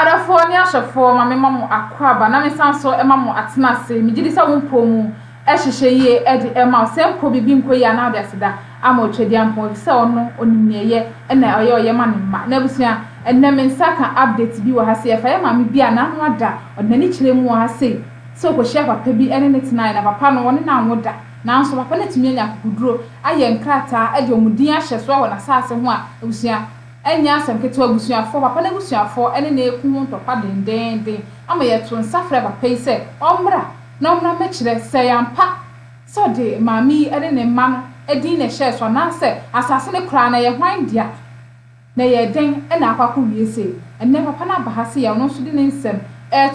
Adafo ni ahwefo ma me mamu akwaba na me sanso e mamu atena se me gidi se wonpo mu e hyehye ye e de e ma se mpo bibi nko ya na ade sida ama otwedi ampo se ono onimeye e na oye ma ne ma na busua enne me nsaka update bi wo ha se e fa ma me bia na no ada odani kire mu wo ha se so ko share papa bi ene ne tena na papa no woni na anwoda na nso papa na tumi anya kuduro aye nkrata e de omudin ahye so wo na saase ho a busua enya asem keto abusuafo papa na abusuafo ene na eku ho topa dendenden ama ye to nsafre papa yi se omra na omra mekire se yampa so de mami ene ne ma no edin na share so na se asase ne kra na ye hwan dia na ye den ena akwako wie se ene papa na bahase ya no so de ne nsem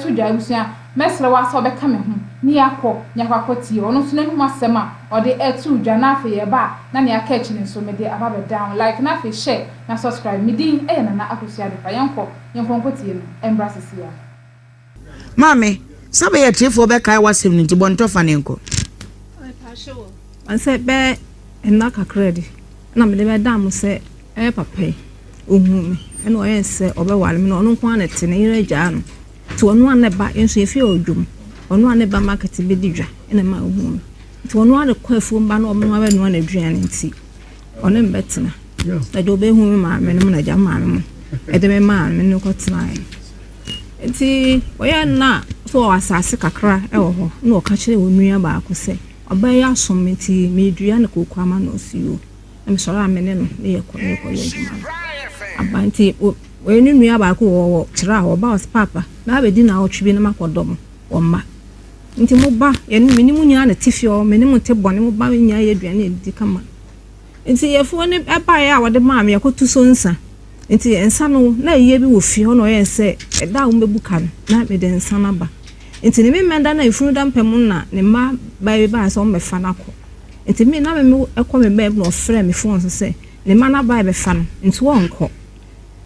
to dwa abusua mesre wa so be ka me ho ni akọ nyakwakoti ono so nanu asem a ode to dwa na afa ye ba na ne aka echi ne so me de aba be down like na afa share na subscribe me din na akosua de fa yenko nkotie no embrace ya mame sabe ye trefo be kai wasem ni tibonto fa ne nko anse be enna kakredi na me de be dam se papa ohun me ena oye se obe wale me no ono kwa na te ne ire ja no to ono aneba enso efi odum ono aneba market be didwa ena ma ohun to ono ade kwafu mba na omo aba no na aduane nti ono mbetena da do be hu me ma me no na ja ma me e de me ma me no kotena nti oya na so asase kakra e wo ho na o ka kire onua ba akose oba ya someti me dua na kokwa ma no siyo em so ra me ne no ne ye ko ye abanti we ni nua ba ko wo kira ho ba os papa na be di na otwe na makodom wo ma nti mo ba ye ni mini munya na tifio meni mo te bone mo ba nya ye aduane edi kama nti ye fo ne eba ya wo de ma me yakotu so nsa nti ensa no na ye bi wo fi ho no ye se eda wo mebuka na me de ensa na ba nti ne me menda na ifunu da mpem na ne ma ba be ba so me fa na ko nti me na me ekọ me ba no frɛ me fon so se ne ma na ba be fa no nti wo nko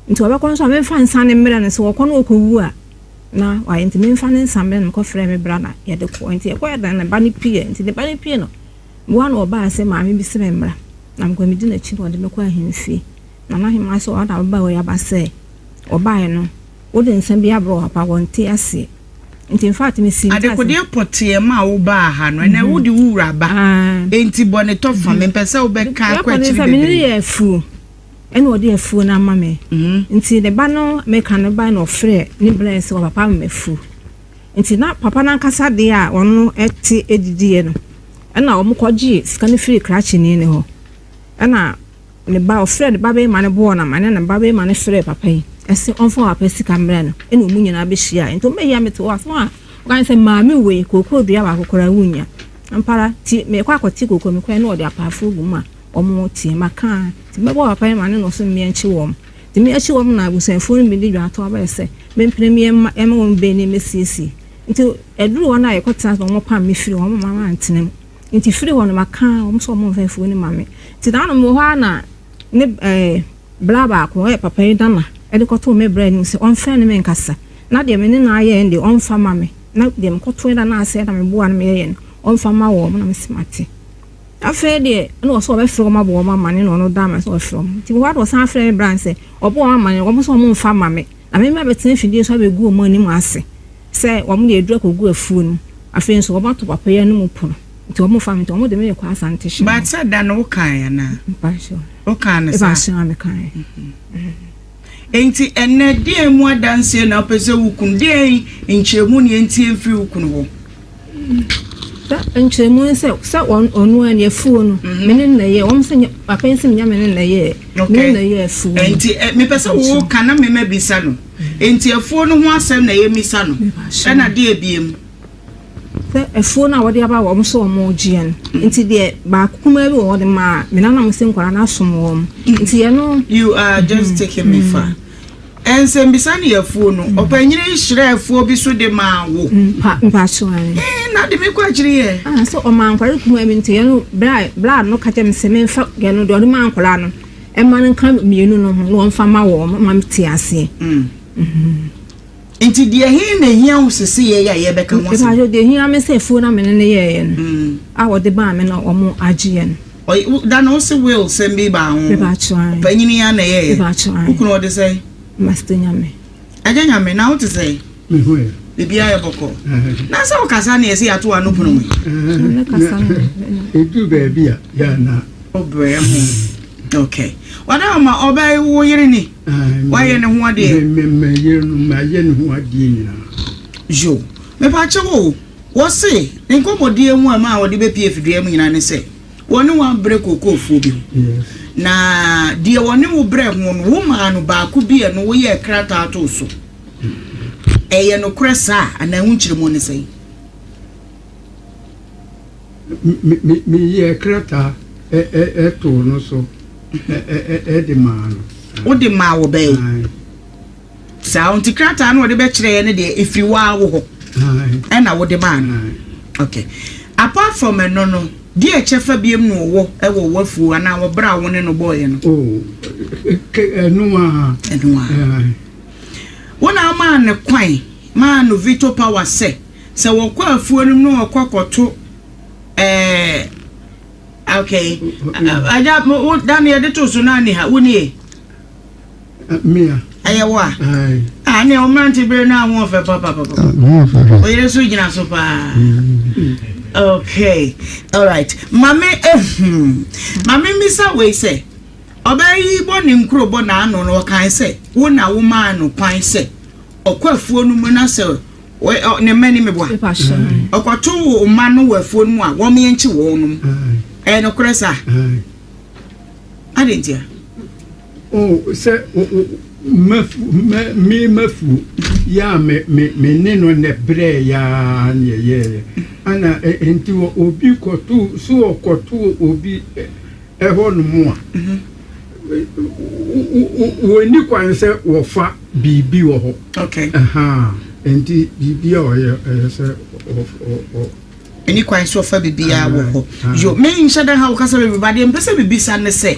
nti obekọ so me fa nsa ne mmere ne se wo kọ no okowu a na wa nti me fa ne nsa mmere no ko frɛ me bra na ye de ko nti e ko ya da na ba ne pie nti de ba ne pie no wo na oba se ma me bi se me mmra na mko me di na chi no de me ko ahemfi na na hima so ada ba wo ya ba se oba ye no wo de nsa bi abro papa wonte ase nti in fact me sin ade ko de potie ma wo ba ha no na wo de wura ba enti bone to fa me pese wo be ka kwa chiri be me ye fu ene wo de fu na ma me nti de ba no me kan ba no frɛ ni bless wo papa me fu nti na papa na nkasa de a ono eti edidie no ena wo mkoji scan free crash ni ne ho ena ne ba frɛ de ba be ma ne bo na ma ne ba be ma ne frɛ papa yi ese onfo apesi kamera no ene omu nyina be hia ento me ya meto aso a kan se maami we kokoro bia ba kokora wunya ampara ti me kwa kwati kokoro me kwa na ode apafo gu ma omo ti maka ti me bo papa ma ne no so me enchi wom ti me enchi wom na abusanfo ni me di dwa to aba se me mpene me wom be ni mesisi nti eduru wona ye kwata so mo pa me firi wom mama antenem nti firi wona maka wom so mo mfafo ni mame ti da no mo ha na ne bla ba ko papa yi dama ede koto me brain se on fa ne me nkasa na de me ne na aye ende on fa ma me na de me koto da na ase da me boa na me ye on fa ma wo na me smati afa de no so be fro ma bo ma mane no no da ma so fro ti wa do san fre me brain se obo ma mane wo so mo fa ma me na me me betin fidie so be gu o mo ni mu ase se wo mo de edura ko gu afu nu afa nso wo ba to papa ye no mu pu nti wo mo fa me to wo de me kwa asante shi ba tsa da no kan ya na ba sho o kan na sa ba sho me kan enti enne die mu adanse na pese wukun die nchemu ne enti efri wukun wo da nchemu se onu an yefu no mene na ye won se papa nsim nya mene na ye mene na ye fu enti me pese wo kana me mabisa no enti efu no ho asem na ye misa no e na die biem se efu na wode aba wo so mo gien enti de ba kuma bi wo de ma me na nam se nkwara na som wo enti ye no you are just taking me far ense mbisani efu no opanyire hire efu bi so de ma wo mpa so an na de me kwa chiri ye so o ma nkwara kuma bi enti ye no bra no ka tem se me fa ge no de o ma nkwara no e ma nka mienu no ho no mfa ma wo ma mti ase enti de hin na hia wo sese ye ya ye beka wo se de hia me se efu na me ne ye ye no a wo de ba me na o mo agye no da no se will send me ba ho be ba cho an opanyini ya na ye ukunu o de say Master Nyame. Agenya me na what say? Me hoye. Bibia yeboko. Na say o kasa na ese ato anu pono mu. Na kasa na. Edu baby ya na. Obre mu. Okay. Wada ma obey wo yire ni. Why ye ne ho ade? Me yire no ma ye ne ho ade nyina. Jo. Me pa che wo. Wo se, nkomodie mu ama wo de be pie fidua mu nyina ne se. Wo ne wa bre kokofu bi. Yes. Na die wo ne wo bre ho no wo ma no ba ku bi e no wo ye krata ato so. Eye no kresa ana hu nchiremo ne sei. Me ye krata to no so. De man. Wo de ma wo be. Sa on ti krata no wo de be kire ne de efiri wa wo ho. Na wo de man. Okay. Apart from no die chefa biem no wo e wo wafu ana wo bra wo ne no boy no. Oh. Enuma. Wona man ne kwan man no Vito Power se wo kwa afuo no no kwakoto okay aja mo Daniel de to so na ni ha woni Mia ayewa ne o man ti bre na won fe papa o yere so gina so pa. Okay, all right. Mame misa we say obayi bo ni nkrobo na anu no kan say wo na wo man no kwan say okwafuo no mu na say ne mani me bo okoto wo man no wafuo no a wo me nchi wo no no kresa adentia say mafu ya me ne no ne bre ya ye ana enti obi kotu so okotu obi ho no mu a woni kwan se wo fa bibi wo ho. Okay. Enti bibi o ye se eni kwan so fa bibi a wo ho. Yo me nshada ha wo kasa everybody empese bibi sa ne se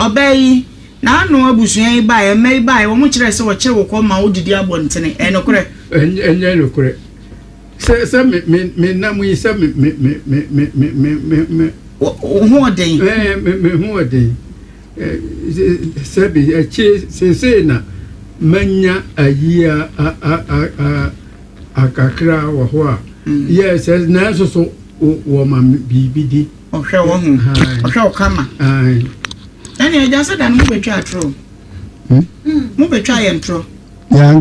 obey na anu abusuan ba e mai ba e wo mu kire se wo kire wo ko ma wo didi abontene no kure enye no kure se me na mu yi se me ho den me ho den se bi se na manya ayia akakra wo ho a yes na so wo ma bibidi o hwe wo hu o hwe o kama ani eja se dan mu betwa atro mu betwa ye ntro ya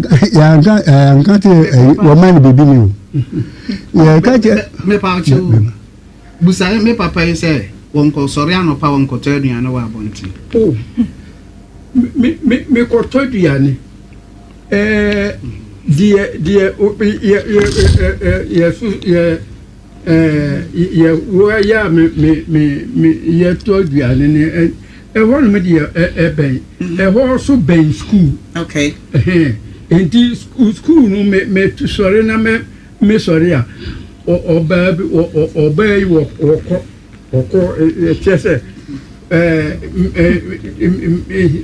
nga te wo man bibi ni o ya ka je me pa chu busa me papa yi se won ko sori anopa won ko tadu ana wa bonti oh me ko tadu yani ye wo ya me ye tadu yani ne won me die ben ho so ben school. Okay. Enti school no me sorry na me sorry a obey wo chese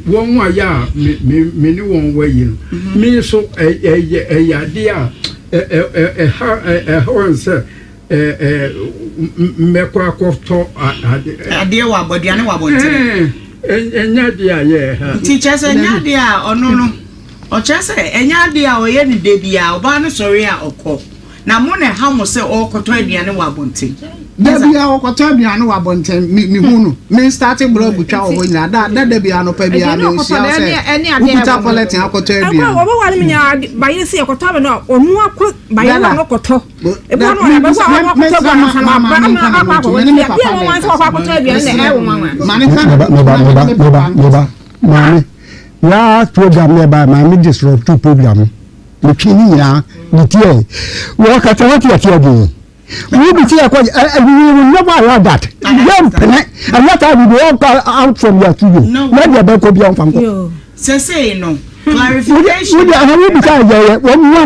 won wa ya me ni won wa yi me so ya dia ho nse me kwa to ade wa bodiane wa bonte enya dia ye ha teacher say enya dia ono no o chese enya dia o ye ni de bia oba no sorry a okọ na mo ne ha mo se okoto aduane wa bonte da bia okoto aduane wa bonte mi hu no me start bro butwa o nya da bia no pa bia no sia se ukuta pollet akoto aduane wo wa ni nya bayi se okoto be no onu akọ bayi wa no koto e bo no e bo wa akoto ba no sana ba ma akọ wo ni bia mo wan se akoto aduane e wo mama mane mane ya program le ba ma me disrupt to program me twini ya ni tie wo ka ta what you do we be tie ko we will never allow that don't panic and not how we go out from your studio let the back be on fam ko say no clarification we are be tie je one no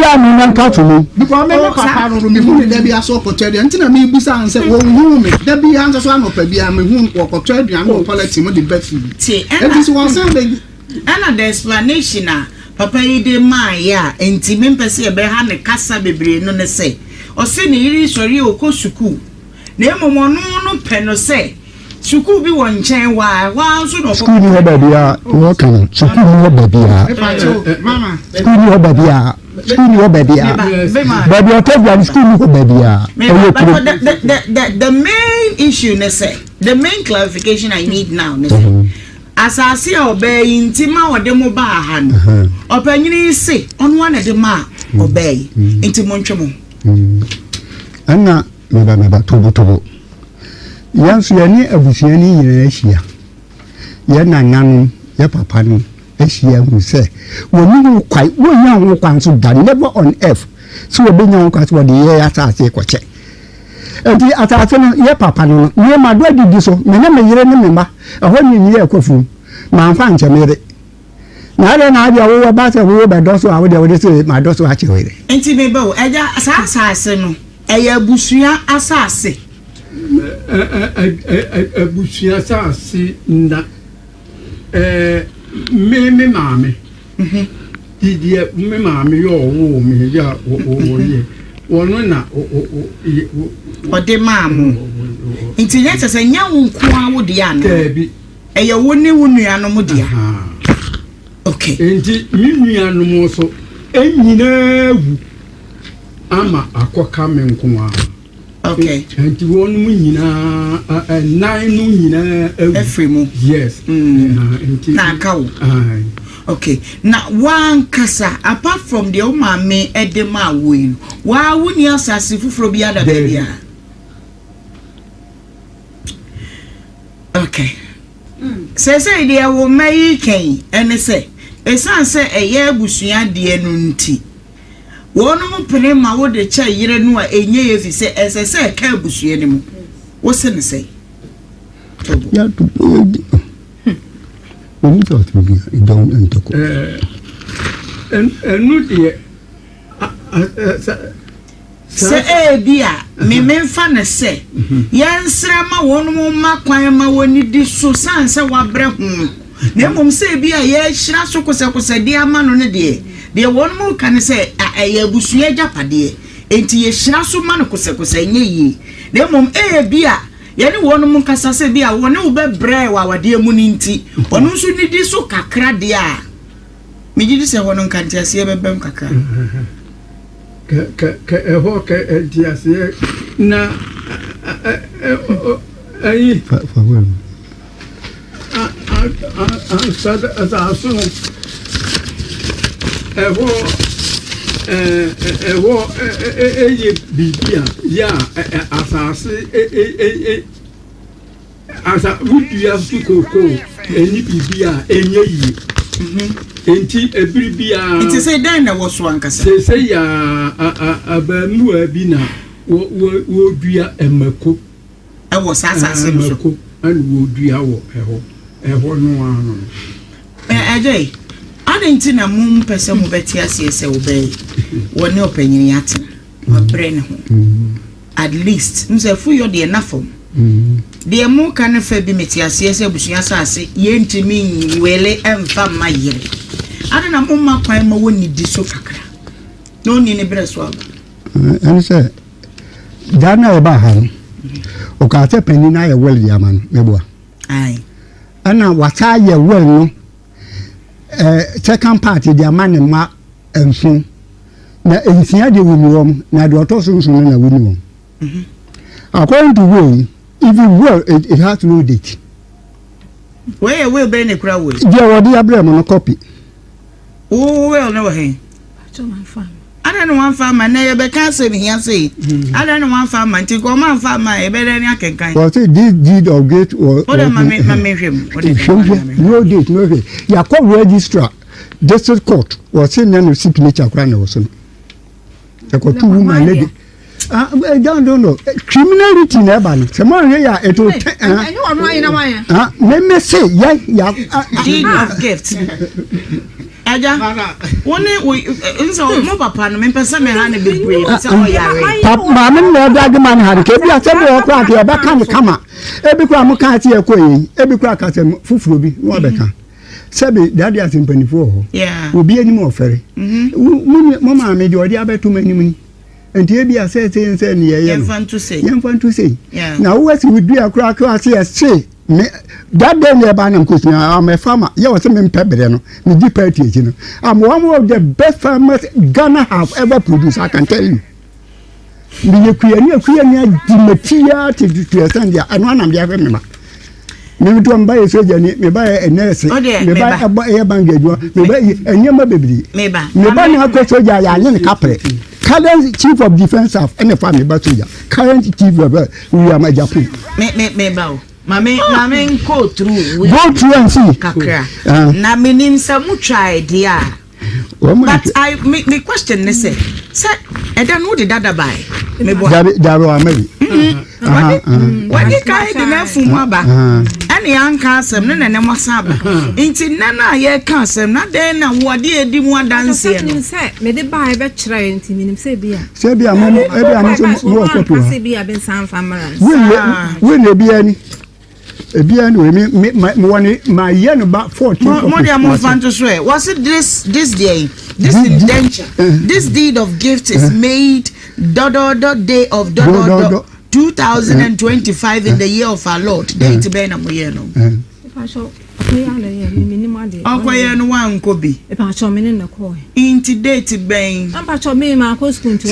ya mi nan ka to me because me papa no me hu da bia so okoto aduane ntina me busa anse wo hu me da bia anse so anopa bia me hu okoto aduane no pollet mo de bet ti and this one say and the explanation papa yi de ma ya enti me mpese e be ha ne kasa bebre no ne se o se ne yiri sori okosuku na emomo no pe no se Suku bi won chen wa so no school ni baby a wo kan suku ni baby a mama school ni baby a school ni baby a baby o tell school ni baby a the main issue ne say the main clarification I need now ne say asase obey intima ode mo ba ha no opanyini se ono na de ma obey intimo ntwemo ana me ba tobo yansu yani abusiani nyina ahia ya nananu ya papa no ahia hu se wonu kwai wonya ho kwan so da never on earth so obenya ho kwan so de ye atase kwache enti atase no ya papa no ne ma do didi so me na me yire ne me ma eho nyi ye akofu ma mfa nchemere na ale na abia wo ba se wo be do so a wo de se ma do so a chewere enti me ba o eja asase no eya abusua asase abusia asase na me mame didi me mame yo wo me ya wo ye wono na o de mamu enti ye se nya wo nko a wo de ana tabi eya wo ne wo nuano mo dia okay enti mi nuano mo so enyina wu ama akoka me nko a okay enti wonu mu nyina nine nu nyina efremu yes enti na kawo okay na one kasa apart from the omame edema win wa wuni asase fufuro bi ada bia okay say dey wo mai ken ene say esan say eye abusua de enu nti wonu mu pene ma wo de cha yire nu a enye ye fi say esese ka abusua ni mu wo se ne say ya to we to be down and to enu de se bia me memfa ne se yensra ma wonu mu makwan ma woni di so sanse wabre hu na mom se bia ye hira so kosekose de ama no ne de wonu mu kan se ya busua japade enti ye hira so ma no kosekose nye yi na mom bia ye ne wonu mu kasa se bia woni wo bebre wa wade mu ni nti onu so ni di so kakra de a me gidi se wonu kan ti ase bebem kakra ka eho ka entiase na ai favor sada aso eho eye bibia ya asase asa wudia sukoko eni bibia enye yi enti ebribia enti say dan na wo so ankasa say ya abamu abina wo dua emako wo sasase no so an wo dua wo eho no ano ajay anenti na mum pese mu beti asese obey woni opanyini atena mabre ne ho at least nse fu yo de enough de mu kan fa bi meti asese abusua sase ye ntimi wele emfa mayire ada na mum makwan ma woni di so kakra no ni ne breso aba and say dana e ba ha o ka te penina ye wel di aman meboa ai ana wata ye wel no second part di aman ma enfu na ensia de wuniwom na de otoso nso na wuniwom according to way even well it has no date we be ne kura we je wodi abrem no copy well no he to my farm ada no wan farm na ye be can say here say ada no wan farm nti ko man farm e be dey akenkan but this deed of gate or ma hwem no date no way ya call registrar district court was saying no signature kra na woso e ko two woman lady I don't know criminality never no se mo re ya eto you are right na why me say ya deed of gift aja woni nso mo papa no me pesa me ha na bebre se o yare papa me na dage man ha ke bia se bo kwa ke ba kan kama e bi kwa mo kan ti e ko yi e bi kwa ka se fufuro bi wo be kan se bi dade asimpanifo ho yeah obi ani mo ofere mo ma me de odi abeto manim ni and here be a say Yen fan to say. Yeah. Now, what would be a crack? I say, that day near Banham Cushion, I'm a farmer. You was a man pepper, me deep you know. I'm one of the best farmers Ghana have ever produced, I can tell you. Me queer the material to send ya, and one of the member. Me to buy a soldier, me buy a nurse, me buy a bandage, me buy a yama baby. Me buy a soldier, and capre. Current chief of defense staff and the family batuja. Current chief of William Japan. Me bow. Mame go through and see. Kakra. Na minim sa mu try dia. But I me question ne say I don't know the dada buy. Me boy. Daro ameli. What you kai de na fumu aba. Ani anka asem ne ne mwasaba. Inti nana ye ka asem na den na wode edi mu adanse no. Say me de buy be kire inti minim say bia. Say bia mo e bia mo so wo koto. Say bia ben san famara. We ne bia ni. Ebia no me woni my year no ba 14. Mo dia mo fan to swear. Was it this day? This indenture. This deed of gift is made day of 2025 in the year of our Lord. Date be na mo year no. Okoye no wan ko bi. E pa cho me ne ko. Inti date ben. Am pa cho me ma ko school to.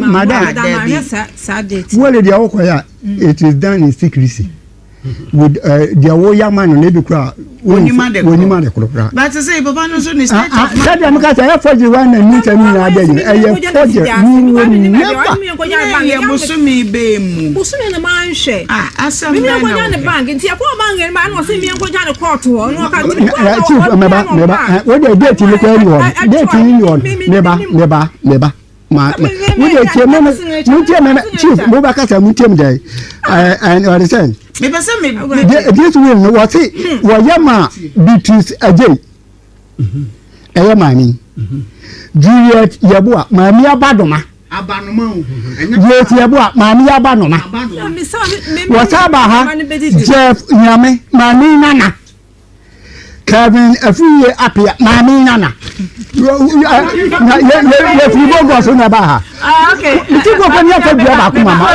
Madam, sa date. Well the okoya it is done in secrecy. With the warrior man on every crowd. When you mad, but to say, Papa, no, so is that I'm going to have 41 and meet me. I this will what it Wayama Beatrice Ajay. Ayamani. Juliet Yabua, Mamia Badoma. Yes, Yabua, Mamia Banoma. What's about Jeff Yame, Mami Nana. Kevin, a few years up here, Mami Nana. If you go to Nabaha. Okay. You go for your Mama.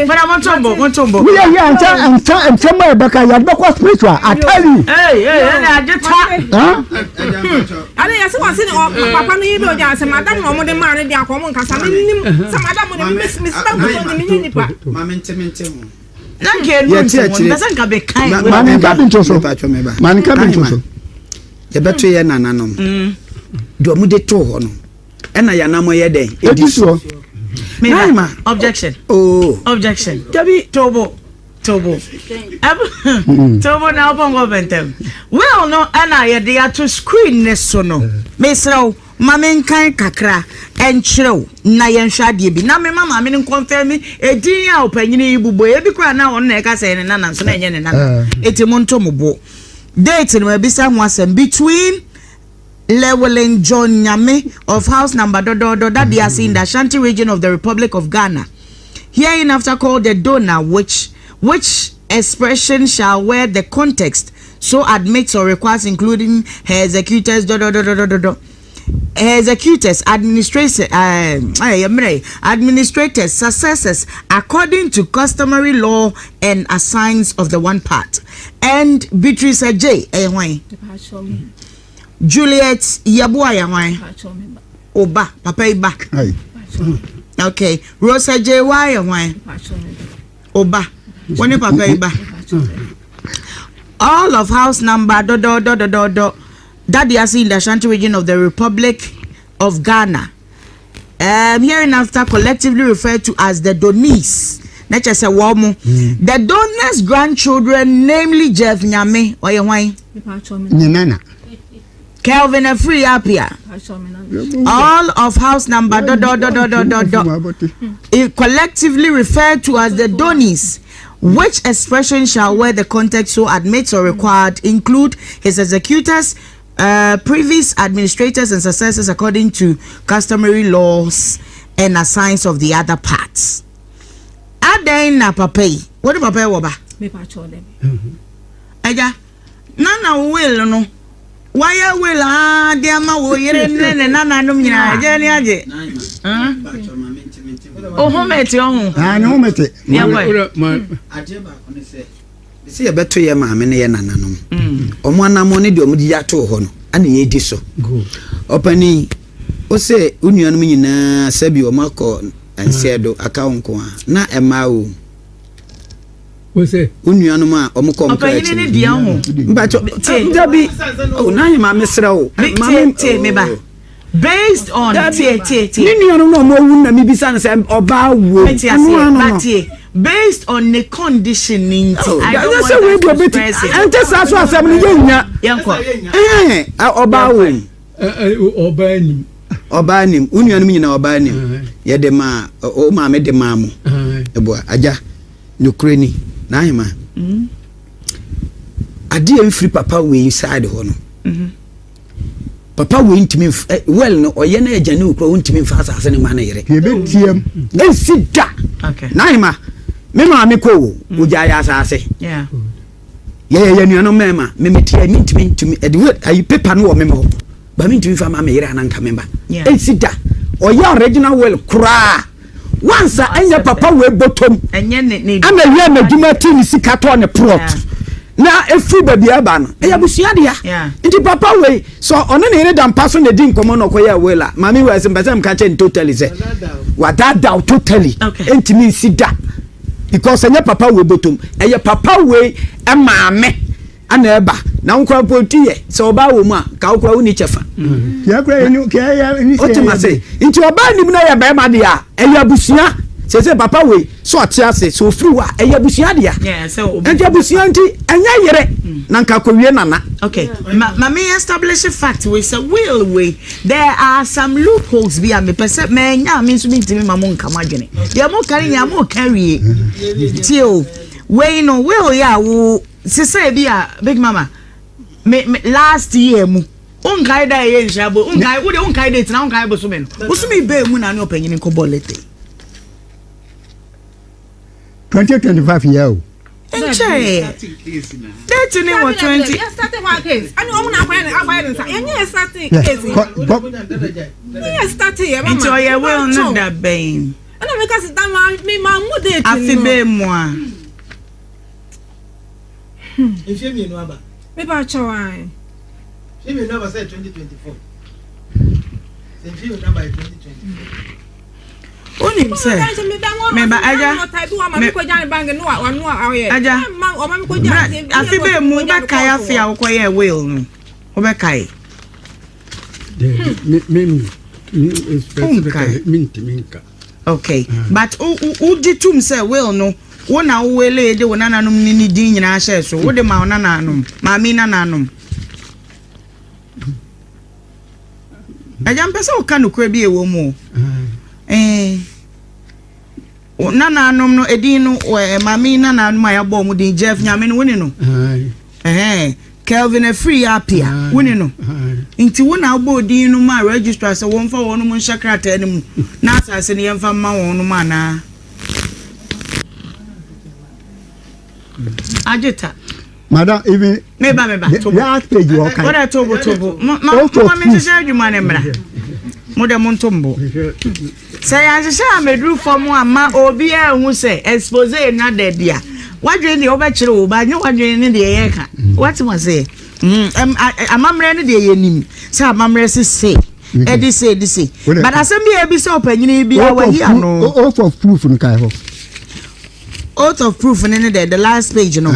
But I want to we are here and somewhere back. I have no spiritual. I tell you. Hey, I just talk. I was saying, Papa, you know, there's a madam, no more than married their common Casam. Some madam would miss Miss Thank you. Doesn't be kind. Man cabin to so. Man cabin to so. The battery and ananom. Do mu de to ho no. E na ya na mo ye den. It is so. Objection. Oh. Objection. Jabi Tobo. Tobo na bongo bentem. Well no ana ye de ato screen ne so no. Mesraw mamen kan kakra enchrew na ye nhwade bi. Na me mama me confirm edin a opanyini ibubo e bi kra na won na e ka say ne nana so na enye ne nana. Etimonto mobo. Date no ebisa ho asem between Llewellyn John Nyame of house number that they are in the Ashanti region of the Republic of Ghana. Hereinafter called the donor, which expression shall wear the context, so admits or requires, including her executors, her executors, administrators, successors, according to customary law and assigns of the one part. And Beatrice J. Juliet Yabua Yawai Oba Papa Iba. Okay. Rosa J. Yawai Oba. When Papa Iba. All of house number that they are in the Ashanti region of the Republic of Ghana. Hereinafter collectively referred to as the Donis. Nature say womo. The donors' grandchildren, namely Jeff Nyame or Yawai. Nana. Kelvin a free up here. All of house number it collectively referred to as the Donis, which expression shall wear the context so admits or required include his executors, previous administrators and successors according to customary laws and assigns of the other parts. Aden na papai. What do papai woba? Me pacho dem. Eja. Nana will no. why will I, dear ma, Oyerepa and Nananum, Jenny Aje? Oh, home at your own. I know, mate. See a better year, mamma, and Nananum. On one money, do Mudiato Hono, and ye did so. Opening, o say, Union Mina, Sebio Marco, and Sedo, account, na a mau. What's it? Unionuma, Omoco, but Debbie, oh, now you, my Mr. Based on no more, maybe sons or bow, based on the conditioning. I don't want to express it. And that's what I'm saying. Obanim, Union Mina Obanim, Yadema, oh, mamma de mamu, a boy, Aja, Ukraine, Naima. I didn't free Papa way inside the honor. Papa went to me, well, no, or Yana Janu, went to me fast as any man. You then sit down. Okay, Naima, Mema Miko, Ujaya say, yeah, you know, Mamma, Mimity, mean to me, at the word, I paper no memo. But mean to me, Mamma, and come member. Yeah, sit down, or your original will cry. Once I end Papa will bottom, and then I'm a young Dimartini Sicato on a plot. Now, a free baby aban, Yabusiadia, into Papa way, so on any damn person the didn't come on or wella. Mammy was in Bazam catching totally say, what that doubt totally, and to me sit down. Because your Papa will bottom, and your Papa way, and mamma. And eba na nkwa potie so ba wo mu a ka okwa uni chefa ya kra enu ke ya ni se otima say nti oba nim na ya ba ma dia eya busia se papa we so atiase so free wa eya busia dia yeah so eya busia nti enya yere na nka kowie nana okay ma me establish a fact we say will we there are some loopholes be am person me nya me so me ntimi ma mo nka madwene dia mo kare nya mo carry tio we no will ya wo say be a big mama me last year mu unkai da ye nshabo unkai wo de unkai date na unkai bo so me no usumi be mu na ne opanyin ko bolete 2025 year o enche date ni wo 20 starting one case ani o mu na akwa nsa enye starting case enye starting ye mama into ye will not that been ana me ka sit down me ma mu date afi be mu a if you mean Waba, maybe I try. She will never say 2024. If you number 2024. Only say, remember, Aja, I feel very moved back. I feel quite will. Obekai. Okay, but who did you say, well, no. Wona wele de wona nanum ni din nyina hye so wo de ma wona nanum ma mi na nanum ajam pese o ka no kwa bi ewo mu wona nanum no edin no ma mi na nanum ya bo mu din Jeff nyame no woni no Kelvin a free apia woni no nti wona bo din no ma register se won fa wonu mu nhyakra ni mu na asase ne yemfa ma wonu ma na Ajita. Madam, even meba. Last page you okay. What I told Ma me say you man emra. Mo de mo ntombo. Say I say am edru form ama obi a hu say expose na de dia. Wadwe ni obekire wo ba nye wadwe ni de ye ka. What must say? Amamre ni de ye nim. Say amamre say. Edi say. But asem bi say opanyini bi a wa here no. Oath of proof nkai ho. Oath of proof in the last page, you know.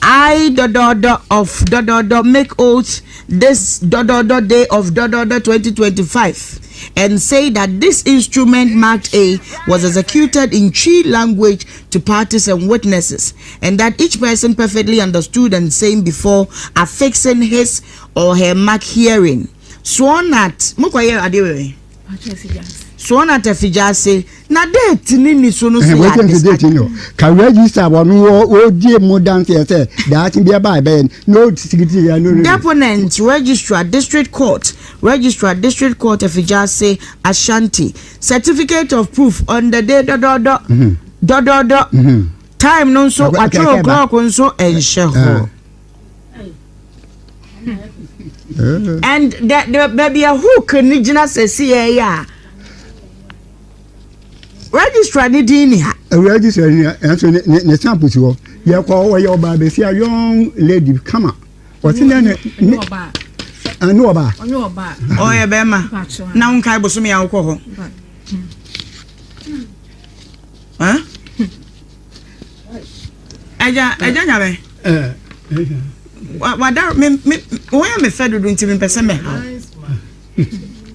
I make oath this day of 2025 and say that this instrument marked A was executed in Twi language to parties and witnesses, and that each person perfectly understood and same before affixing his or her mark herein. Sworn at sworn at Fijase na date ni so no so ya can register one o die modern say that be by no security no deponent registrar district court Fijase Ashanti certificate of proof on the day time no so atro clock so ensure And the baby a hook ni gina sesi ya. Registrar ni din ha. Registrar ni enso ne sample ti wo. Ye ko wo ye oba be see a young lady come on. What in there no oba. Anu oba. Onu oba. Oh ye be ma. Na unkai boso me akọ ho. Huh? Aja nyabe. Wada me me fe do nti me pese me ha.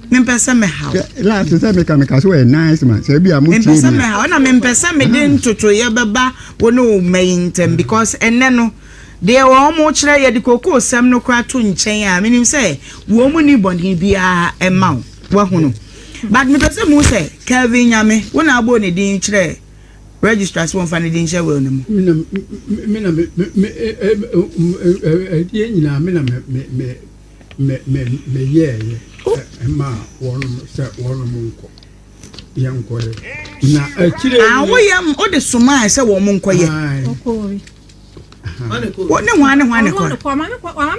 Me pese me ha. Last time me ka so nice man. Say bi amu tie. Me pese me ha. Na me pese me de ntoto ye beba wono mayintem because enne no de wo mo kire ye de kokoo sam no kra to nchen a menim say wo mu ni boni bia e ma wo hunu. But me pese mu say Kevin nyame wona abo ne din kire registrar so fan din share we no mu. Me ma wonu se wonu nko yanko na akire wo yam o de suma se wo mu nko ye okori wone hwane ko ma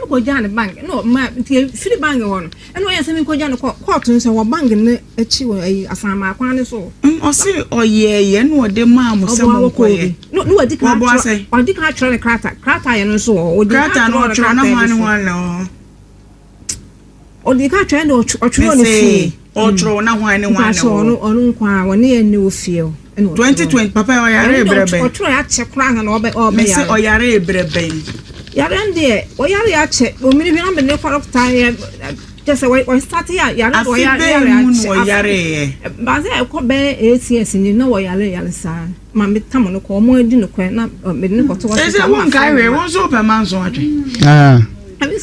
ko jane bank no ma free bank won eno ye se mi ko jane court nse wo bank ne achi wo asama akwan ne so o se oyeye no de ma mu se mu nko ye no odi ka tro ne krata ye no so odi krata no tro na hwane odi ka tro ne otro ne fi otro na hwane onu nkwa woni ye ne ofie 2020 papa oyare brebe otro ya che kra na obe me se oyare brebe yare ndie oyare ya che o mini bi na me ne kwa time just we start ya oyare ba se ko be ACS ni no oyare sa ma me tam no ko mo adi no kwa na me ne ko to wa se won kai we won so pe man so atwe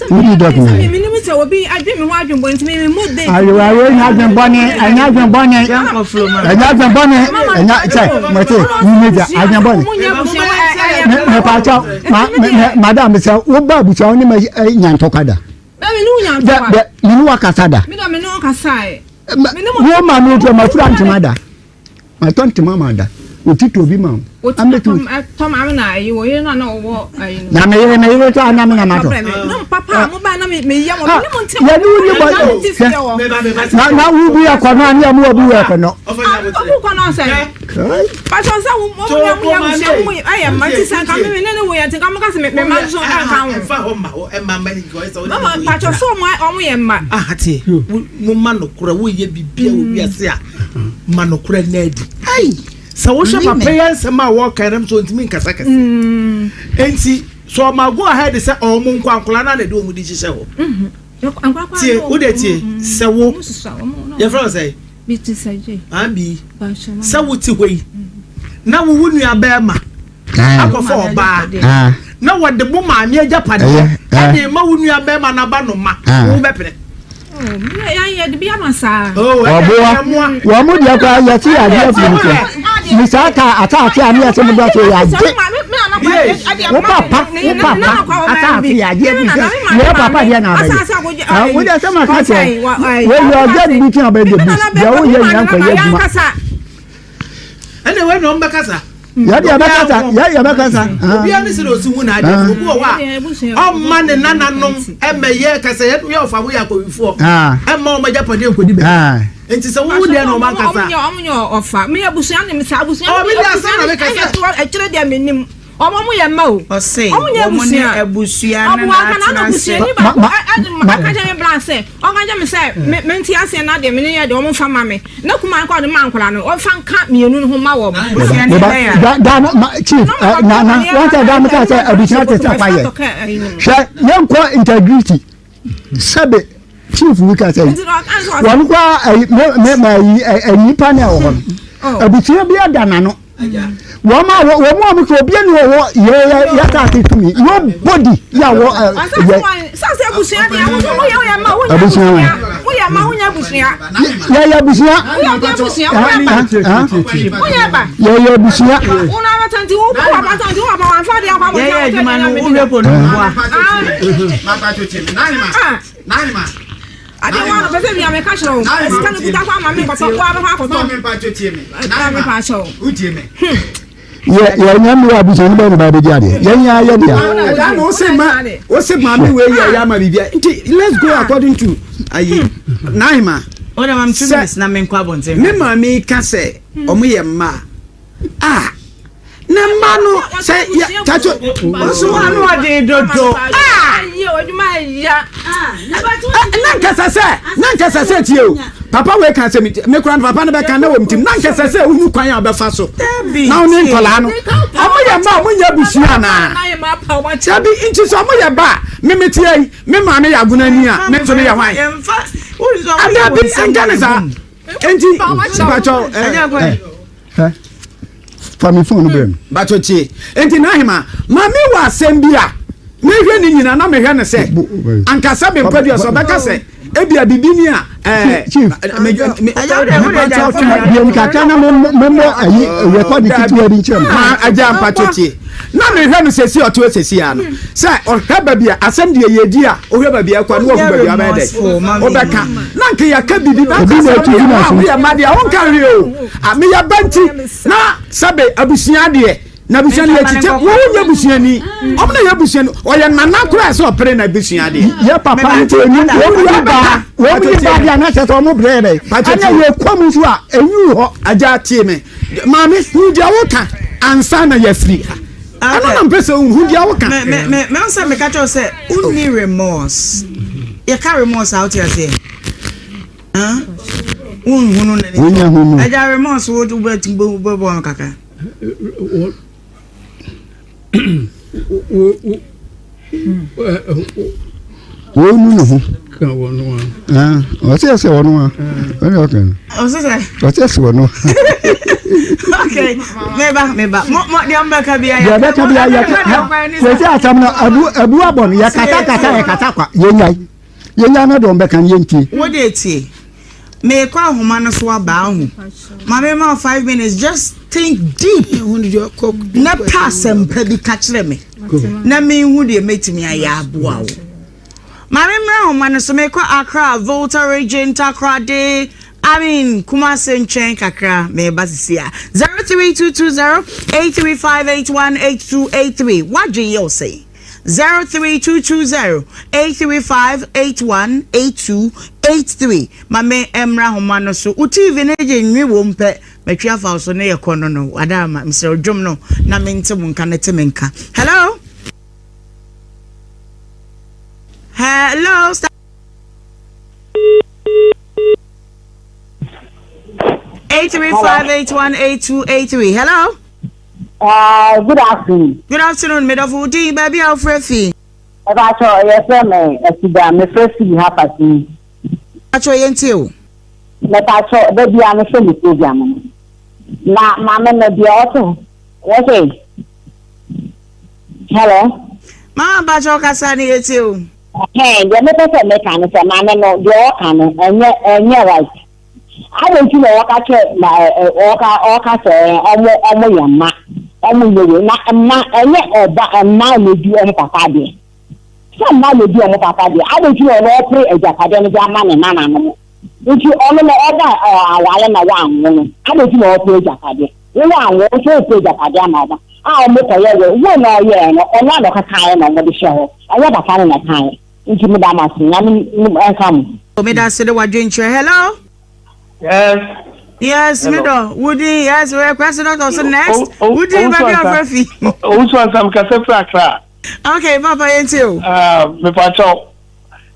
Who document? Me no say obi adwe me ho adwembo ntime me mo dey. Ayo ayo nya adwembone, anya adwembone. Anya adwembone, anya say, mate, ni meja adwembone. Me pa cha, madam say, wo ba bu cha oni ma nyantokada. Me no nyantokada. Me no wakasada. Me no kasai. Wo ma no to ma front mada. Ma tonti mama da. Otito bi ma. Ametu Tom amna yi wo ye na wo ayi no. Na me ye to ana me na mato. No papa mo ba na me ye mo ni mo ntem. Ya ni bo. Na wu bi akwa na mo bu e no. Obu kwa na say. Pa so say mo mo ayi ma ti san ka me ne wo ye tin ka mo ka se me ma so ka wo. Fa ho ma o e ma ma ni go e so. Mama pa so mo o mo ye ma. Ati mo ma no kura wo ye bibia wo wi ase a ma no kura na adi. Ai so wo shapa parents ma wo karam so ntimi nkasa kase enti so ma go ahead say o mu nkwankola na de mu di hihye ho tie wo de tie se wo ye from say bi ti saje abi se wo ti hoi na wo wunu aba ma akofo oba na wo de bo ma me agapade e ma wunu aba ma na ba no ma wo bepere ya de bia masa wa mu dia kwa ya ti ade afunko mi sa ka ata ami ase mu do ya je wo papa ata ya je bi wo papa dia na ba wo dia sama ka che wo yo je bi tin ba de bi ya wo ye nyan ko ye duma ene we no mbakasa ya dia bakasa obi ani se do si hu na ade obi wo wa o ma ne nananom e meye kasa ye ofa wo ya ko wifo e ma o ma japade nkodi be enti se wo dia no man kasa omunyo ofa me abusuan ne me sa abusuan o me dia sa na me kasa e kire dia menim omo mu ye ma o say omo ne abusuan na abusuan ni ba ka je me branse o ka je me say me nti ase na de me ne ye de omo fa ma me na kuma ko de man kwala no o fa nka mienu no ho ma wo da chief na what da me ka say abusuan te sa fa ye she yanko integrity sabe chief we ka say won kwa me nipa na wo abusuan bi adana no wo mo ko bi ni wo ya ta ti tumi wo body ya wo sa se busia dia wo ya ma wo ya ma wo nya busia ya busia wo ya ba ya busia una batanti wo ba batanti wo ba wan fa dia kwa bo ya juma no wo repo no kwa ma pa to chemi nani ma ade wa pese bia me ka chiro scan ku ta kwa ma me ko to kwa ba ko to me pa to chemi nani ma pa cho utie me Yeah, nyam wa bu so ni ba no ba be jade. Yeah, That no say mami we ya ma bibia. Let's go according to ayi. Naima. Ona mam 2 minutes na men kwa bonte. Me mami ka say omo ye ma. Ah. Na ma no say ya tacho. So anu ade dodo. Ah, ye oduma ya. Nanka sase tie o. Papa we kan say me kura papa no be kan na wo mtim. Nanka sase unu kwan ya obefa so. Na oni ntola no. Omo ye ma omo nya busua na. Sabi inchi so omo ye ba. Me metie me ma me ya guna ni a. Me so me ya hwan. Ada bi angane sa. Enti bacho family phone bem. Bacho tie. Enti na hima. Mami wa asembia. Me hwe ni nyina na me hwe ne se. Ankasa be mpadi so beka se. Ebia bibini a me kaka na mo ayi record kitu adi chem aja mpachotie na me hwe no sesi oto sesi ya no se ohwa bia asem de yedi a ohwa bia kwa no ohwa bia ba de obeka na nke ya ka bibi ba ka ya ma de won ka ri o me ya banti na sabe abusia de na busia ni etite wo nya busia ni omna ya busia ni oya nana kura so opere na busia de ya papa nti eni wo ya ba dia na se so mo brede anya ye kwam so a enyu ho aja tie me mami hu dia wo ka ansa na ya free ana na mpese hu dia wo ka me onse me ka cho se unni remorse ya ka remorse out here say hunu ne aja remorse wo do bo kaka wo nu no ho ka wono o se wono okay o se wono okay meba mo de ambaka bia ya beka bia ya ko se atam na abu abon ya kata kwa yenya na do mbeka yenti wo de tie me kwa homa no so aba hu mama ma 5 minutes just think deep na pass em pedi kachre me na me hu de metimi aya aboa wo mama mra homa no so me kwa Accra Volta region Accra de I mean Kumasi nchen kakra me basisia 032208358182823 what do you say 03220-835-8182-83 mame emra homa no so uTV na je nwi wo mpe metwa fa so na yekono no adama mse odwom no na mente mu nka na temenka hello 835-8182-83 hello good afternoon. Good afternoon, Medofu. Di baby Alfrefi. Acho yeseme esida me frefi hapati. Acho yentio. Me acho baby ame se mi program. Na mama me bi auto. Okay. Hello. Mama bacho kasa ni yentio. De me pese me kan se mama no de o kan enye right. I don't know what I say na oka say omo yama. Omo yewe na enye oba na le bi omo papa de. Some na le bi omo papa de. I don't know no pray ejakade no jama ne nana no. Nti ono no oda awale na wa anwo no. I don't know pray ejakade. We wa anwo so pray ejakade amaba. Omo ko yewe we na ye no ono no ka kan na mo de hwe. Aye ba kan na kan. Nti me da maso na me enkam. O me da se de wadwenche hello. Yes, Mido. Woody, yes, we're president also next. Woody, baby, Alfrefi. Which one some Casafra? Okay, Papa, you. Me pacho.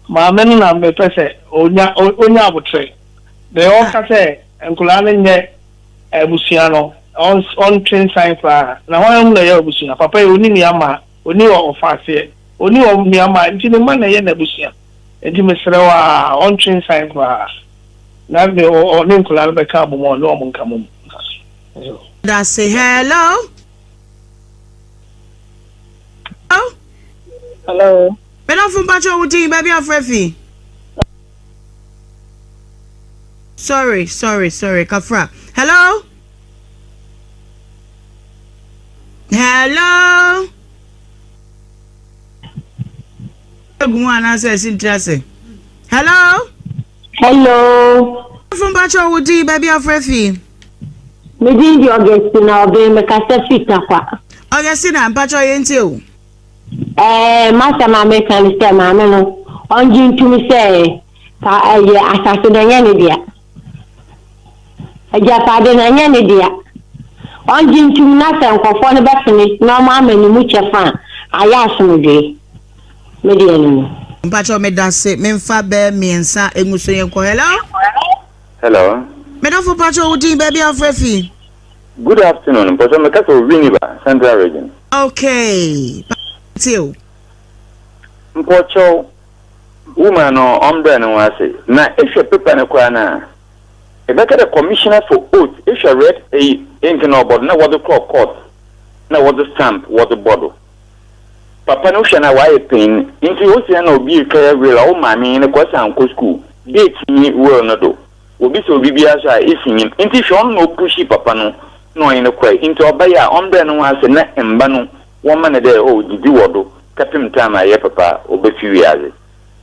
My men na me pese. Onya abutre. They all kase. Enkulane nye busiano. On train sign for. Na ho am na ye busiano. Papa, oni ni ama. Oni o ofase. Oni o ni ama. Nti ne man na ye na busiano. Nti me srewa on train sign for. Na me o ninkula be ka bomo no mo nka mum. That's say hello. Oh. Hello. Me no fun pacho wuti baby Alfrefi. Sorry, Kafra. Hello? Hello? Hello. From Bacho Woody, baby Alfrefi. Me di Augustina obe me kasa fita kwa. Augustina mpacho yenti o. Master mama kan say mama no. Onji ntumi say ka ye asase do nya ne dia. Aja pa de na nya ne dia. Onji ntumi na say nkofo ne befene na ma amani mu chefa. Aya asumde. Me di enu. Mpacho me dase memfa be miensa enguso yenko. Hello. Medofo Pacho Udi baby of Refi. Good afternoon. Pacho me kaso Winneba, Central Region. Okay. Till. Pacho woman or umbrella no wase. Na if you paper na kwa na. E beka the commissioner for oath if you read a internal board na what the court na what the stamp what the board. Papa no shana why pain into o se na obi kaya wela o mami na kwa san ko school. Date ni wo no do. Obi so bibia so a ifinyim nti hwe no pushi papa no no yin kwai nti obaya ombe no ase na emba no woma ne de o didi wodo kapim tama ye papa obefi wiaze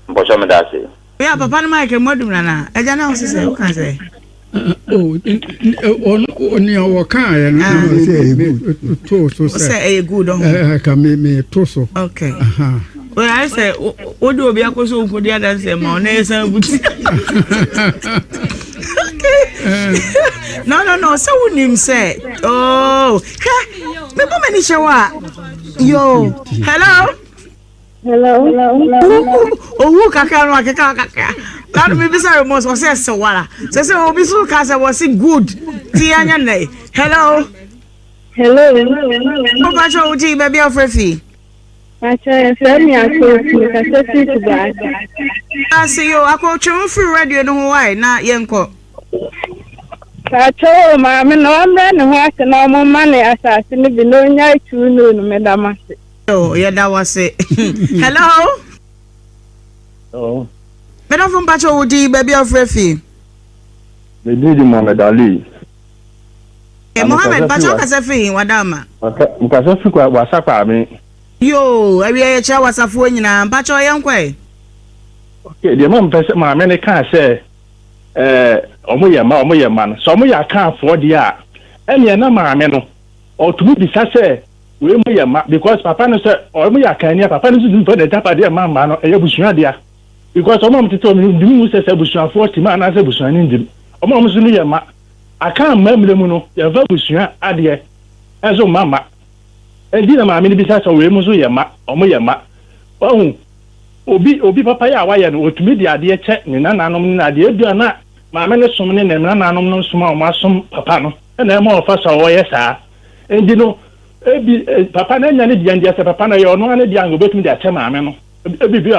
mbocho me da se ya papa no Mike modum na eja na o se o kan se oni o kan ya na say to so say good on ka me to so okay well I say o do obi akoso nkodi adanse ma o na esan buti no so unim say oh me bo mani shawa yo hello oh kaka no kaka that me be sorry mo so say so wala say obi so ka say was good ti anya nei hello o ba cho uti baby of Refi Acha fami aso ka se ti ba asiyo akotwe free radio no why na yenko Kacho mama no amra ne ho ase na mo mane asase ne bi no nya tu no medamase. Oh, yeah that was it. Hello? Oh. Me don from Pacho Udi baby of Refi. Me di Mohammed Ali. Mohammed Pacho ka se fi wadama. Mka se fi kwa wasapa mi. Yo, ebi ye cha wasafu nyina Pacho yenkwe. Okay, the mom pese ma me ne kan se omo ye ma no so omo ya kan afo dia ene na ma me no otumi bisa se we mo ye ma because papa no se omo ya kan ni papa no su do the tapa dia ma no e busuan dia because omo mtete omo ndi mu se busuan afo ti ma na se busuan ni ndi omo su ni ye ma aka ma mle mu no ye va busuan ade enso mama endi na ma me ni bisa se we mo so ye ma omo ye ma ohun obi papa ya wa ye no otumi dia ade che ni nananom ni ade edu na maame ne som ne nananom no som a o masom papa no na ma ofa so wo ye saa endi no ebi papa na nya ne dia ndia se papa na ye ono ne dia ngo betumi dia che maame no ebi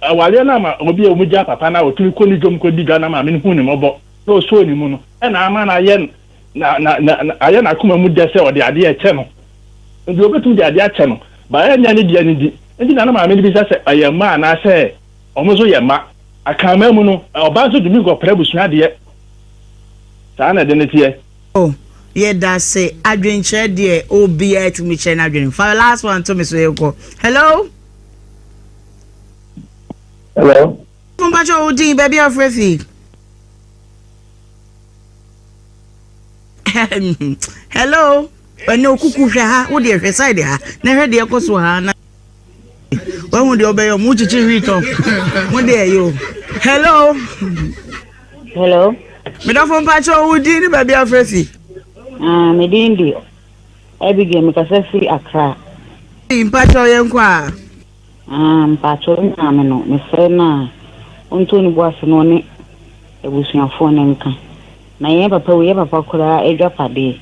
awale na ma obi o muja papa na otumi ko ni jom ko di na maame ne hu ni mobo no so ni mu no na ama na ye na aye na kuma mu dia se o de ade e che no endi obetumi dia ade a che no ba ya nya ne dia ni di endi na maame ne bi se aye ma na se omo so ye ma akama mu no oba so dumi go prebusu ade sa na de ne tie oh yeah that say adwenche de obi at me chen adwen for last one to me so you go hello from Pacho Udi baby of Refi hello no kuku hwe ha wo de hwe side ha na hwe de ekoso ha na when the obey mu chichi rito mo de yo hello me don from Pacho Udi ni baby of Refi me dindi ebige me kasa fi Accra Pacho yenkwa Pacho na me no me frɛ na onto ni boase no ne ebusuafo ne nka na ye papa kura edwapade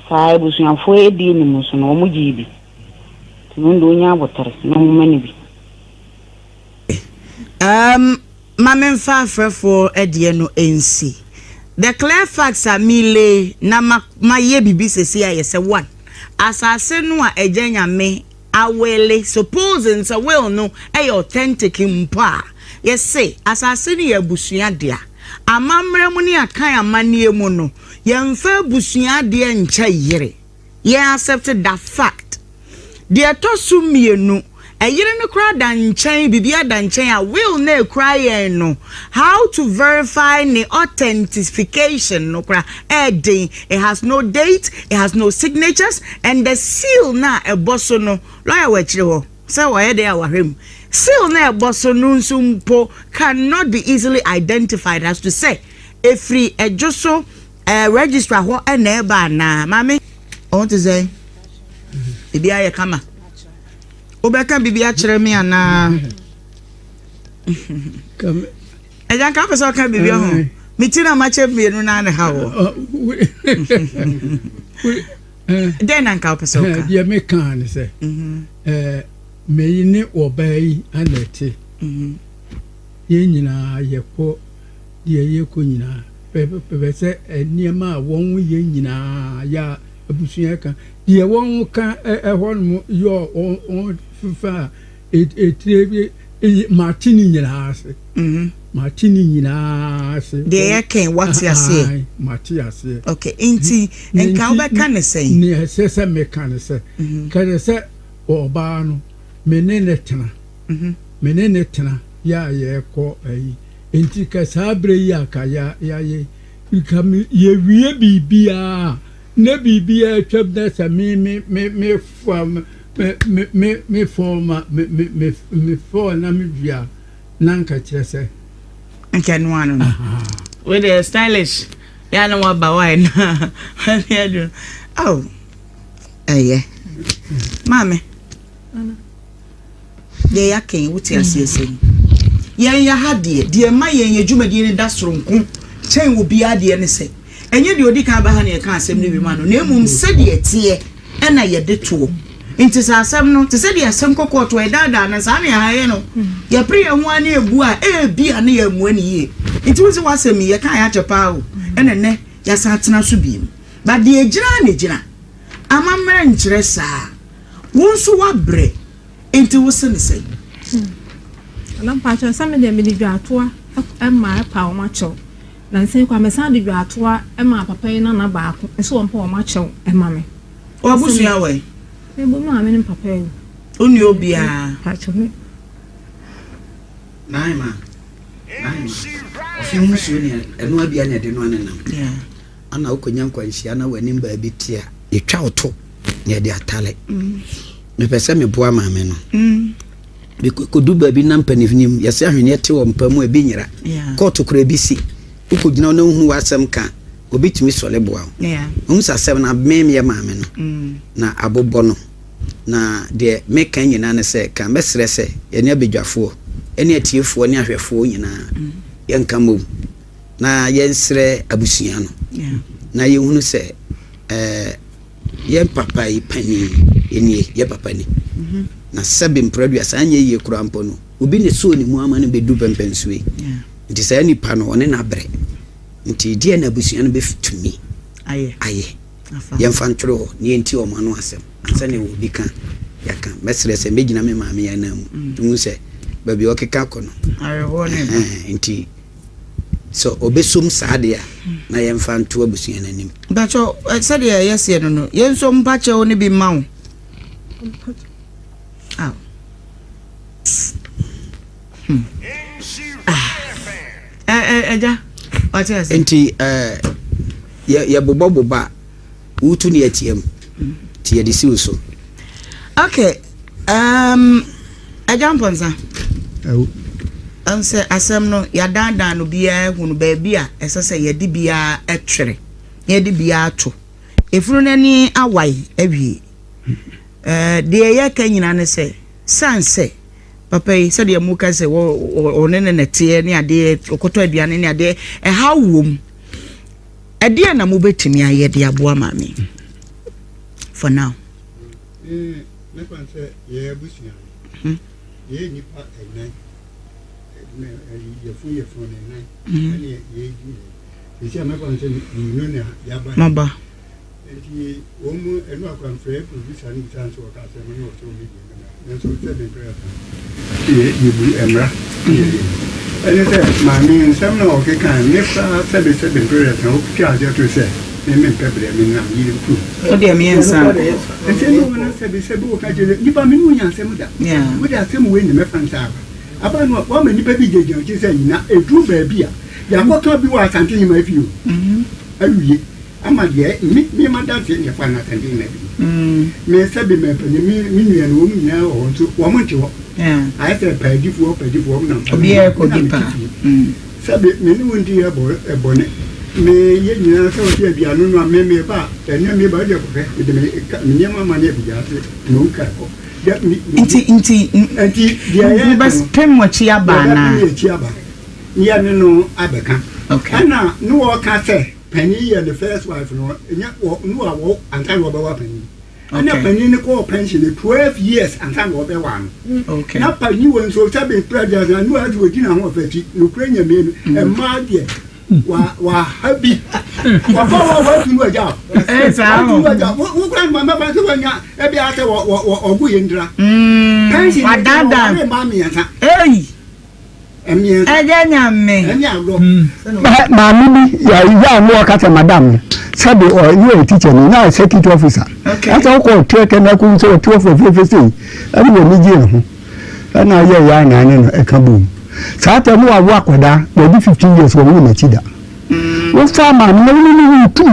sa ebusuafo edi ni muso no mo gibi timundo nya abotar no mani bi mamen fa frefo edie no ensi the clear facts are mile na ma ye bibi sesi ayese one asase no a ejanya me awele supposing so well no ay authentic mpa yes say asase ni abusua dia amamre mu ni akan amanie mu no yemfa abusua dia ncha yire ye accepted that fact dia to sumienu yere no kra dan chen bibia dan chen a will na cry no how to verify the authentication no kra it has no date, it has no signatures, and the seal na eboso no lawyer we chire ho say why dey awahwem seal na eboso no nsumpo cannot be easily identified as to say every ejoso register ho na eba na mami I want to say bibia ye kama obeka bibia kire me ana eja ka pesa ka bibia ho mitina ma che mienu na ne ha wo den an ka pesa ka dia me kan se me ni obai anete ye nyina ye ko dia ye ko nyina pe se niema won ye nyina ya abusua ka die won ka ehon yo on fa etrebi martini nyina ase martini nyina ase de ken what you say martini ase okay inti enka obeka ne say ni se me kan se ka se oba no menene tena ya ye ko inti ka sabre ya ka ya ye ikam ye wie bibia ne bibia twab da sa me form me form na me via nanka chese nke no anu we the stylish ya no wa ba why na oh yeah mame de ya ken wuti asese yen ya hade de ma yen adwumadi ne da soronko chen wo bia de ne se enye de odi kan ba ha ne ka asem ne bi ma no na emum se de etie na ye de to inti sa asem no te se de asem kokko to e dada na sa me ha ye no ye pre ye ho ani ebu a bi ane ye mu ani ye inti wo se wasem ye kan ya chepa o ne ya sa tena so bi ba de ejira ne jira amamre nkyere sa wonso wa bre inti wo se ne se Lampacho some de me di dwatoa ma pa o ma chew na nsen kwa me san di dwatoa ma papa yi na baako so won pa o ma chew ma me o abusua we me bo ma me ni papa yi oni obia pacho me naima ofi mu so ni eno abia ne de no anenam ana okonya nkwanhia na wani mba bi tia etwa oto ne de atale me pese me boa ma me no biko duba bi na mpanifnim yase ahwene te wo mpamu e bi nyira court kura bi si ukogina na hu wasem ka obitimi sole boa umsa sem na meme ye ma me no na abobo no na de me kan nyina ne se ka mesre se ye ne abedwafo ene atiefo ne ahwefo nyina ye nka mom na ye nsre abusua no na ye hunu se ye papa yi pani eni ye papa ni na sabe mpradu asanye ye kurampo no obi ne so ni mu ama no bedu pempensue nti sa ni pa no one na bre nti die na busua no be fitumi aye ye mfantro ni enti o manu asem ansane wo bi kan ya kan mesre se megina me maame ya na mu tumu se baby okeka ko no aye ho ne nti so obesum saade a na ye mfanto abusua nanim bacho saade ya yesi no ye nso mpache o ne bi mawo Eja what you say enti ya boba utu ni atiem ti de si so okay eja mponza anse asem no ya dandan no bia hunu ba bia esese ye di bia etwere ye di bia ato efunu nani awai awie de ye ka nyina ne se sanse papa yi se de mu ka se wo ne ne tie ne ade okoto aduane ne ade ha wom ade na mo betimi aye de aboa mame for now ne pan se ye busia ye nipa enai ye fu ne nai ye ji ye me pan se ni ne ya ba maba enti omu enu akwan frɛ producer ni chance o ka se me no so mi na so se be prayer ye bu emra ene se ma mi nsɛm na o ke kan ne fa se be prayer o ka ja to se me pebre me na yiri ku o de me ensa ese no na se bi o ka je ni ba me no nya nsem da mo da asem we ni me fansa aba no wa ma nipa bi jeje o ji se nyina edu ba bia ya ko ka bi wa asante ni ma fi o aluye ama de me ma da se ni fa na asante na bi me se bi me pe ni mi nua no mu nya o nso wo mo nti wo I said pedifo na obi e ko dipa sabe me ni wonti e bone me ye nyina se o ti bia no no me ba ene me ba de ko de me nyama ma ne bia se no ka ko inti dia ya bas pem mo chi aba na ni ya no abeka ana no o ka se pani ye the first wife no nya no awo anka no ba wa pani ana pani ne ko pension 12 years anka no be wan okay na pani won so sabe president na no adu odi na ho afati no krenya me e ma de wa habi wa wa tu wa ja sa wo kran ma ba se wanya e bia se wo ogu yendra pension wa dada ma mi ata Eja nyame. Mami bi ya no kata madam. Sabe o you a teacher ni na security officer. Ata ko take na ku so 12 abi ni ji ho. Ana ya na no e ka bom. Sa ta mu awu akoda, we be 15 years wo na chida. Wo sa ma ni tu.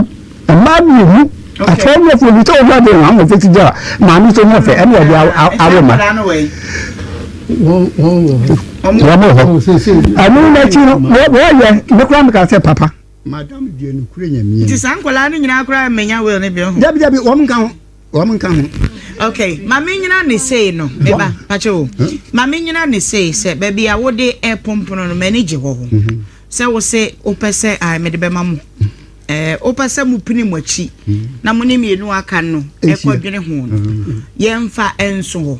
Ma bi mu. Afa ni fo bi to ba de na mo fiti ja. Ma ni so mo fe e na dia awo ma. Papa. Madam dear no Korean. It is Uncle Annie and Accra Menya will never. Debbie, woman come. Okay, my minion is say no, Beba, Pacho. My minion is say, baby, I would de air pump on manager. So will say, Opese, I made the Bemam. Opese Mupini Mochi. Namonimi no Akano, Equa Genehon. Yemfa and so.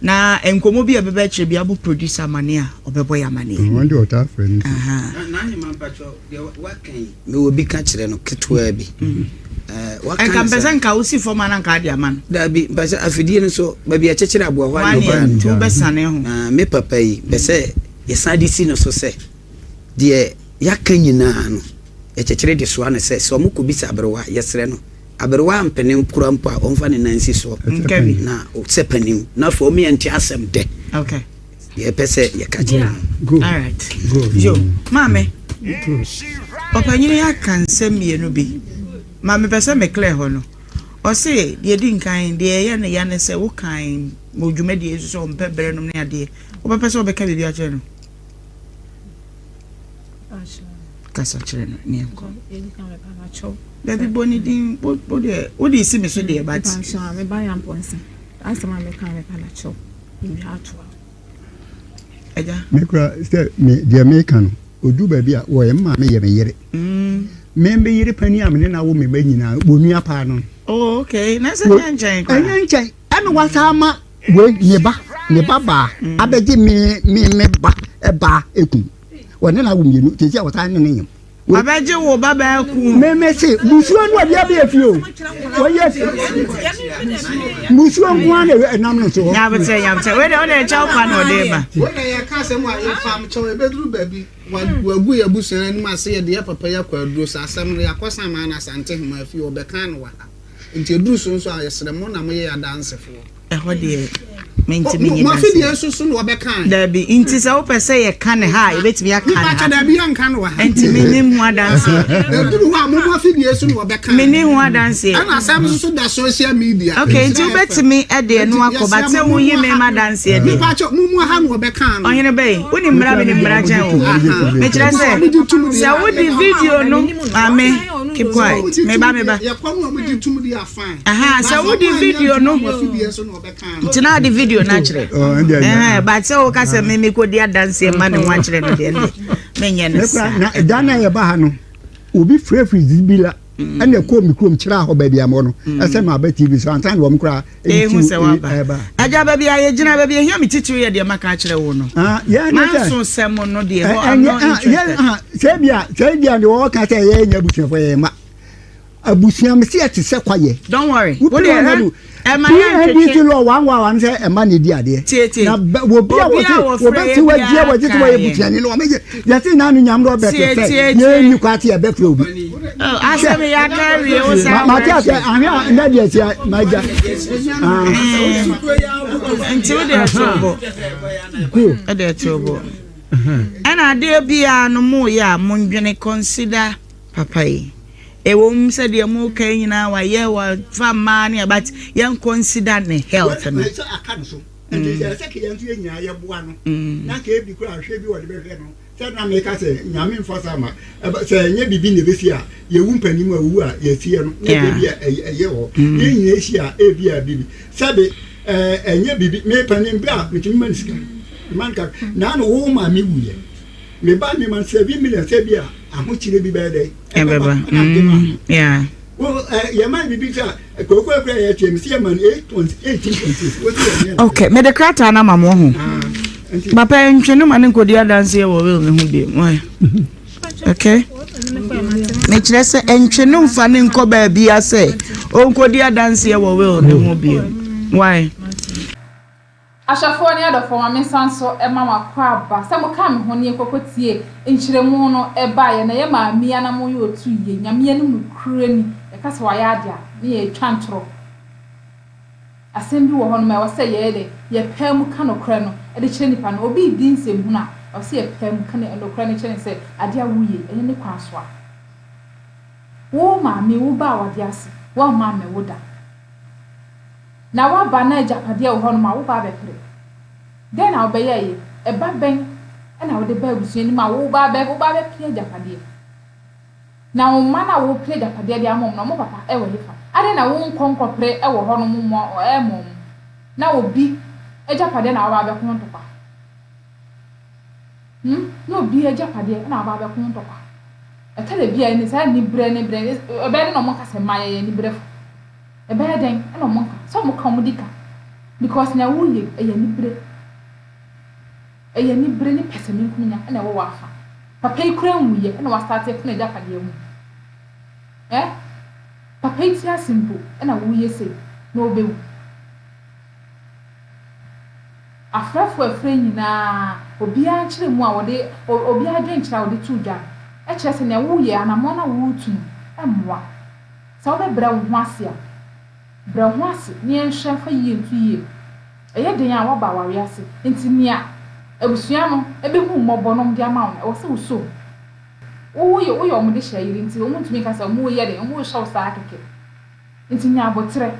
Na enkomobi a bebeche bi abo producer mania obeboya mania wonder what our friend na nyama pacho what can me will be catchere no ketwa bi what can person ka usi for man ka dia man da bi base afidie no so ba bi a chechere abo hwa no tu besane ho me papa yi be se yesadi si no so se de yakan nyina no e chechere de so na se so mo ko bi se abrewa yesre no aberwa ampenem kurampa onfa ne nansi so nkabi na o sepanim na for me enti asem de okay ye pese ye kaje all right yo mame papa nyini ya kanse mienu bi mame pese me clear ho no o se de di nkan de ye ne ya ne se wo kan mo dwuma de yesu so mpebere no ne ade o pese o be ka bi a kire no kasa kire no ne enko Baby Bonnie din body see me so dey but me buy am ponse asema me kan me pala cho you have to eja me kura me the American odu ba bia wo ye ma me ye me yere me be yere pani am ne na wo me ba nyina wo nua pa no oh okay na se nyan kwa nyan ana wasama we ne ba abeji me ba e ba eku wo ne na wo mienu ti sia wo ta ne nyem abaje wo baba ku me se musuo no bia bia fio wo yes musuo nwa na enam no so ya bete we dey chaw pa no dey ba we na ya ka se mo ayi fam chaw e bedru baby wagu ya busan ni ma se ye de papa ya kwa duro sa asem no ya kosan ma na sante hima fio obekan no wa nti edru so nso ayesere mo na mo ye ya dance fo e ho dey mentimi ma fi de susu no obekan da bi nti se wo pese ye kan ha e betimi aka na ba da bi an kan wa nti menim ho dance edru wa mo fi de susu no obekan menim ho dance ana asem susu da social media okay nti wo betimi e de no akoba te wo yi me ma dance e de ba cho mumu ha no obekan onye ne be woni mra me ni mra jan o me kira se wo di video no ame keep quiet me ba ya kwa mo di tumudi afan se wo di video no nti na di video naturally but so ka se me ko dia dance ma ne wan kire no de me nye ne sa na dana ye ba ha no obi free zibila ene ko mi krom kira ho ba bia mo no ese ma ba tv so antan wo mkra hu se wa ba aja ba bia ye gina ba bia hia mi titiri ye de maka kire wo no ya na ma so se mo no de ho no se bia de wo ka se ye nya buchefo ye ma abusia me see ati se kwaye don't worry what dey handle NDC law 111 say e ma ne di ade na obi a ti wa ebutia ni no me ya ti na nu nyam do be te ye ni kwati e be fe obi asemi ya carry o sa ma ti ase ahia na di ase maja until they are trouble they are trouble and ade bia no mo ya mo ndwene consider papa yi e wo said the mo kan nyina wa ye wa fa man but yan consider the health no say ke yan tu nyina ye boa no na ka e bi kura hwe bi wo de be hwe no say na me ka say nyame mfa sama say nya bibi ne be fi a ye wu mpanim a wu a ye fie no na bi a ye ho ye nyina esi a e bi a bibi sabe nya bibi me panim bra me timi man sika man ka na no wo ma me wuye me ba me man 7 million say bi a ahochire bi be dey yeah well ya man bibi sa kokko ekra ya tiem see man 18.6 okay me de krata na mamo ho papa ntwenu man nkodi adanse wo we me hu de why okay me kire se ntwenu mfa ne nko ba bia se o nkodi adanse wo we de hu bi why Ashafo ni adofo ma me sanso e ma makwa aba se mo ka me ho ne kokotie enchiremu no e ba ye na ye ma mia na mo ye otu ye nyame ne mu kurani e ka se wa ya dia ne ye twantro asembi wo ho no ma wo se ye de ye pam ka no kra no e de kire nipa no obi di nsem hu na wo se ye pam ka ne no kra ne kire se ade awuye e ne kwa so a wo ma me wo ba wa dia se wo ma me wo da na wa ba na japade wo ho no ma wo ba be pere den na obeye ye e ba ben e na wo de ba busu ni ma wo ba be pere japade na wo ma na wo pere japade dia mom no mo papa e wo hifa ade na wo nkonko pere e wo ho no mo e mom na obi e japade na wo ba be ko ntopa no bi e japade na wo ba be ko ntopa e tele bia ni sa ni bre e be no mo ka se maye ni bre ebe den na mo nka so mo ka mo dika because na wuye eya ni bre ni pesemi nkunya na wo wafa papa ikura wuye na wa start e na japa de mu papa itia simple na wuye se na obewu afrafo afre nyina obi a kire mu a wo de obi a dwen kira wo de tudwa e kire se na wuye anamo na wo tu emwa sa wo be bra wo ho ase a bra ho ase ni enhwe fa yie ntu yie eye den a wo ba ware ase enti nia abusua no ebe hu mmobọ no mde ama wo se uso wo ye omo de hya yiri enti wo ntumi ka sa mo ye de wo hya wo sa akeke enti nya abotre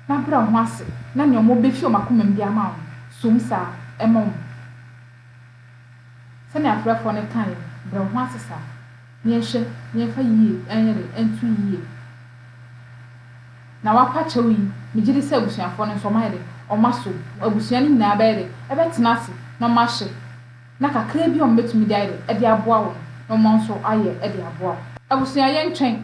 na bra ho ase na ne omo be fi o makoma mde ama wo sum sa emom se na afrafo ne kan bra ho ase sa ni enhwe ni fa yie enyere entu yie na wapa chewi migiri se abusuafo ne so maide o maso abusua ni nyina ba ide e betena ase na mahye na kakra bi o mbetumi di ide e di aboa wo no mo nso aye e di aboa abusua ye ntwen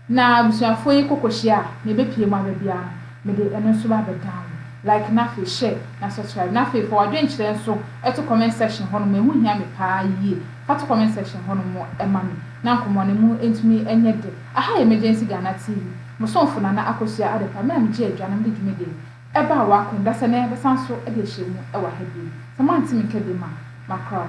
na abusuafo yi kokohia na be pie mu ababia me de eno so ba be down like na fe share na subscribe na fe for adwen kire nso e to comment section ho no me hu hia me pa yie fa to comment section ho no mo e ma me na nkomo ne mu entumi enye de aha emergency Ghana TV musonfo na akosia adepa me am je adwana me dwumede eba wa akunda se na be sanso e de hyemu e wa ha bi samanti me kede ma makra